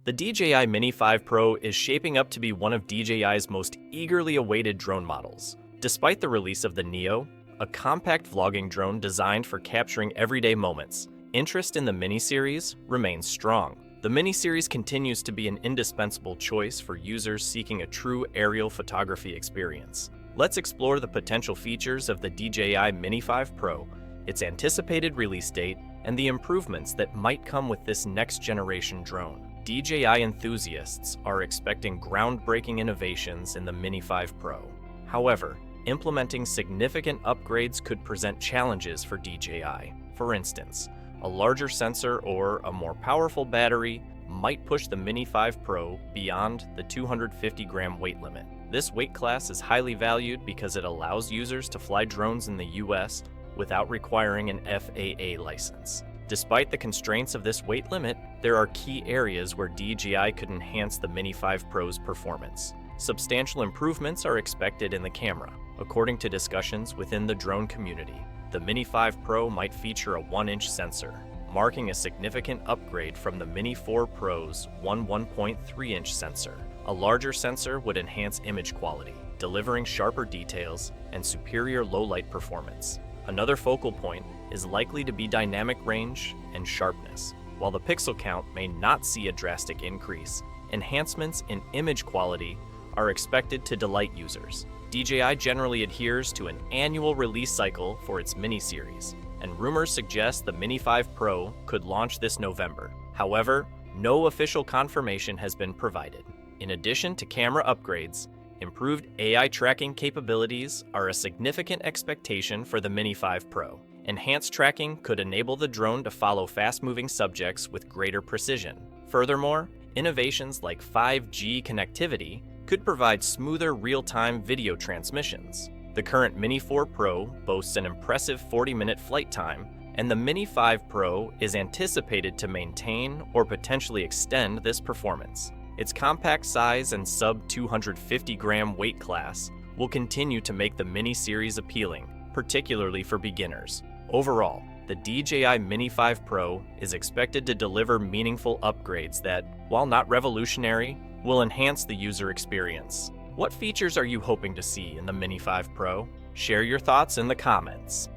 The DJI Mini 5 Pro is shaping up to be one of DJI's most eagerly awaited drone models. Despite the release of the Neo, a compact vlogging drone designed for capturing everyday moments, interest in the Mini series remains strong. The Mini series continues to be an indispensable choice for users seeking a true aerial photography experience. Let's explore the potential features of the DJI Mini 5 Pro, its anticipated release date, and the improvements that might come with this next-generation drone. DJI enthusiasts are expecting groundbreaking innovations in the Mini 5 Pro. However, implementing significant upgrades could present challenges for DJI. For instance, a larger sensor or a more powerful battery might push the Mini 5 Pro beyond the 250-gram weight limit. This weight class is highly valued because it allows users to fly drones in the US without requiring an FAA license. Despite the constraints of this weight limit, there are key areas where DJI could enhance the Mini 5 Pro's performance. Substantial improvements are expected in the camera. According to discussions within the drone community, the Mini 5 Pro might feature a 1-inch sensor, marking a significant upgrade from the Mini 4 Pro's 1.3-inch sensor. A larger sensor would enhance image quality, delivering sharper details and superior low-light performance. Another focal point is likely to be dynamic range and sharpness. While the pixel count may not see a drastic increase, enhancements in image quality are expected to delight users. DJI generally adheres to an annual release cycle for its Mini series, and rumors suggest the Mini 5 Pro could launch this November. However, no official confirmation has been provided. In addition to camera upgrades, improved AI tracking capabilities are a significant expectation for the Mini 5 Pro. Enhanced tracking could enable the drone to follow fast-moving subjects with greater precision. Furthermore, innovations like 5G connectivity could provide smoother real-time video transmissions. The current Mini 4 Pro boasts an impressive 40-minute flight time, and the Mini 5 Pro is anticipated to maintain or potentially extend this performance. Its compact size and sub-250-gram weight class will continue to make the Mini series appealing, particularly for beginners. Overall, the DJI Mini 5 Pro is expected to deliver meaningful upgrades that, while not revolutionary, will enhance the user experience. What features are you hoping to see in the Mini 5 Pro? Share your thoughts in the comments.